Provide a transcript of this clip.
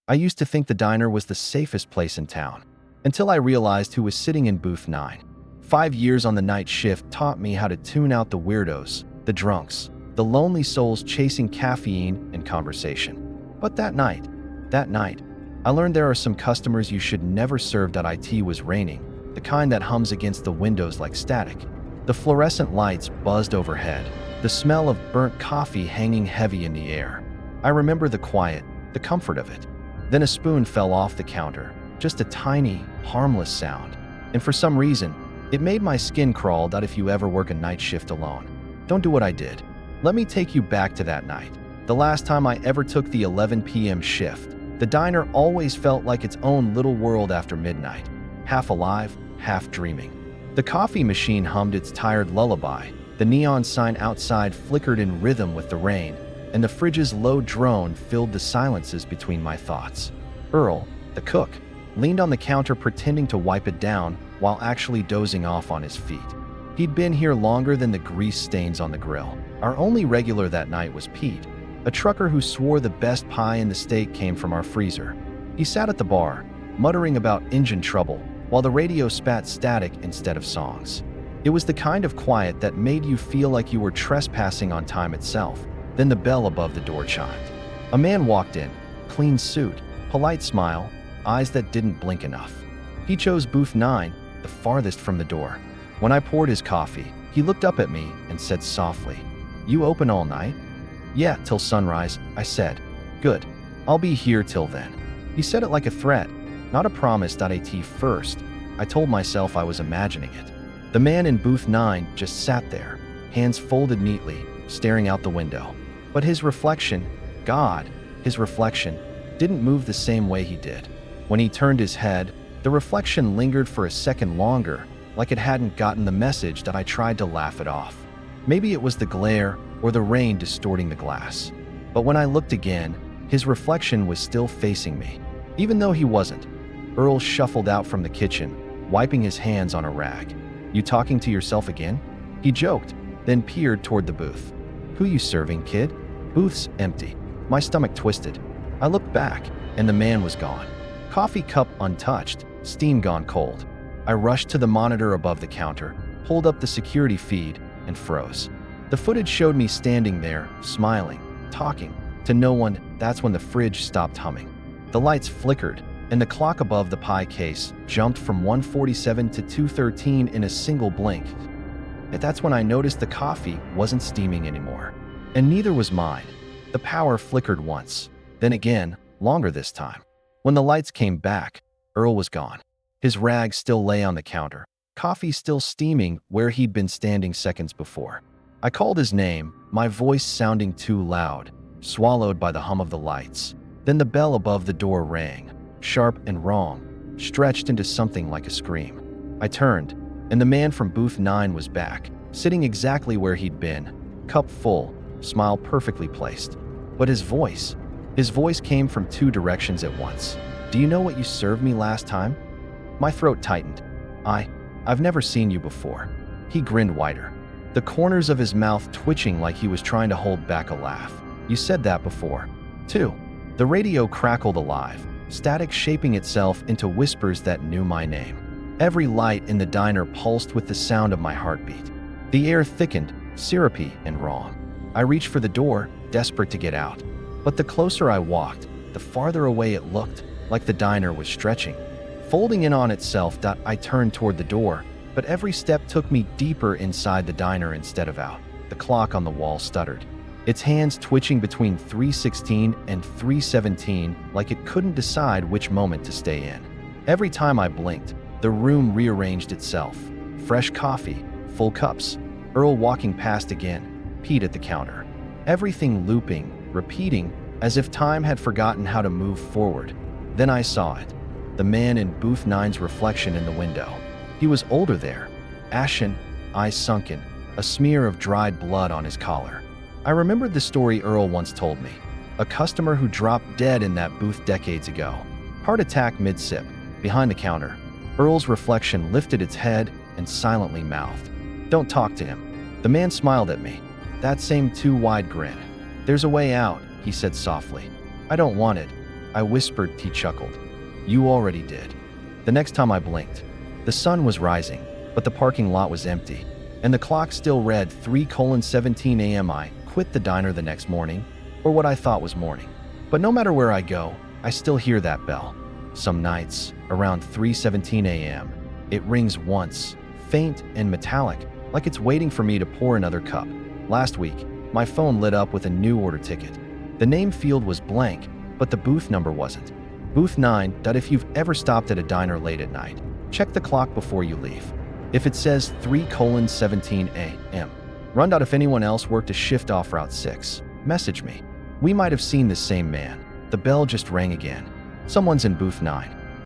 I used to think the diner was the safest place in town, until I realized who was sitting in booth 9. 5 years on the night shift taught me how to tune out the weirdos, the drunks, the lonely souls chasing caffeine and conversation. But that night, I learned there are some customers you should never serve. It was raining, the kind that hums against the windows like static. The fluorescent lights buzzed overhead, the smell of burnt coffee hanging heavy in the air. I remember the quiet, the comfort of it. Then a spoon fell off the counter, just a tiny, harmless sound. And for some reason, it made my skin crawl. If you ever work a night shift alone, don't do what I did. Let me take you back to that night. The last time I ever took the 11 p.m. shift. The diner always felt like its own little world after midnight, half alive, half dreaming. The coffee machine hummed its tired lullaby, the neon sign outside flickered in rhythm with the rain, and the fridge's low drone filled the silences between my thoughts. Earl, the cook, leaned on the counter pretending to wipe it down while actually dozing off on his feet. He'd been here longer than the grease stains on the grill. Our only regular that night was Pete, a trucker who swore the best pie in the state came from our freezer. He sat at the bar, muttering about engine trouble, while the radio spat static instead of songs. It was the kind of quiet that made you feel like you were trespassing on time itself. Then the bell above the door chimed. A man walked in, clean suit, polite smile, eyes that didn't blink enough. He chose booth 9, the farthest from the door. When I poured his coffee, he looked up at me and said softly, "You open all night?" "Yeah, till sunrise," I said. "Good. I'll be here till then." He said it like a threat, not a promise. First, I told myself I was imagining it. The man in booth 9 just sat there, hands folded neatly, staring out the window. But his reflection, his reflection, didn't move the same way he did. When he turned his head, the reflection lingered for a second longer, like it hadn't gotten the message. I tried to laugh it off. Maybe it was the glare or the rain distorting the glass. But when I looked again, his reflection was still facing me. Even though he wasn't, Earl shuffled out from the kitchen, wiping his hands on a rag. "You talking to yourself again?" He joked, then peered toward the booth. "Who you serving, kid?" "Booth's empty." My stomach twisted. I looked back, and the man was gone. Coffee cup untouched, steam gone cold. I rushed to the monitor above the counter, pulled up the security feed, and froze. The footage showed me standing there, smiling, talking to no one. That's when the fridge stopped humming. The lights flickered, and the clock above the pie case jumped from 1:47 to 2:13 in a single blink. And that's when I noticed the coffee wasn't steaming anymore. And neither was mine. The power flickered once, then again, longer this time. When the lights came back, Earl was gone. His rag still lay on the counter, coffee still steaming where he'd been standing seconds before. I called his name, my voice sounding too loud, swallowed by the hum of the lights. Then the bell above the door rang, sharp and wrong, stretched into something like a scream. I turned, and the man from booth 9 was back, sitting exactly where he'd been, cup full, smile perfectly placed. But his voice came from 2 directions at once. "Do you know what you served me last time?" My throat tightened. I've never seen you before." He grinned wider, the corners of his mouth twitching like he was trying to hold back a laugh. "You said that before, too." The radio crackled alive, static shaping itself into whispers that knew my name. Every light in the diner pulsed with the sound of my heartbeat. The air thickened, syrupy and wrong. I reached for the door, desperate to get out. But the closer I walked, the farther away it looked, like the diner was stretching, folding in on itself. I turned toward the door, but every step took me deeper inside the diner instead of out. The clock on the wall stuttered, its hands twitching between 3:16 and 3:17 like it couldn't decide which moment to stay in. Every time I blinked, the room rearranged itself. Fresh coffee, full cups, Earl walking past again, Pete at the counter. Everything looping, repeating, as if time had forgotten how to move forward. Then I saw it, the man in booth 9's reflection in the window. He was older there, ashen, eyes sunken, a smear of dried blood on his collar. I remembered the story Earl once told me. A customer who dropped dead in that booth decades ago. Heart attack mid-sip, behind the counter. Earl's reflection lifted its head and silently mouthed, "Don't talk to him." The man smiled at me, that same too wide grin. "There's a way out," he said softly. "I don't want it. I whispered. He chuckled. You already did. The next time I blinked, the sun was rising, but the parking lot was empty, and the clock still read 3:17 a.m. I quit the diner the next morning, or what I thought was morning. But no matter where I go, I still hear that bell. Some nights, around 3:17 a.m., it rings once, faint and metallic, like it's waiting for me to pour another cup. Last week, my phone lit up with a new order ticket. The name field was blank, but the booth number wasn't. Booth 9. If you've ever stopped at a diner late at night, check the clock before you leave. If it says 3:17 a.m., run. If anyone else worked a shift off Route 6, message me. We might have seen the same man. The bell just rang again. Someone's in booth 9.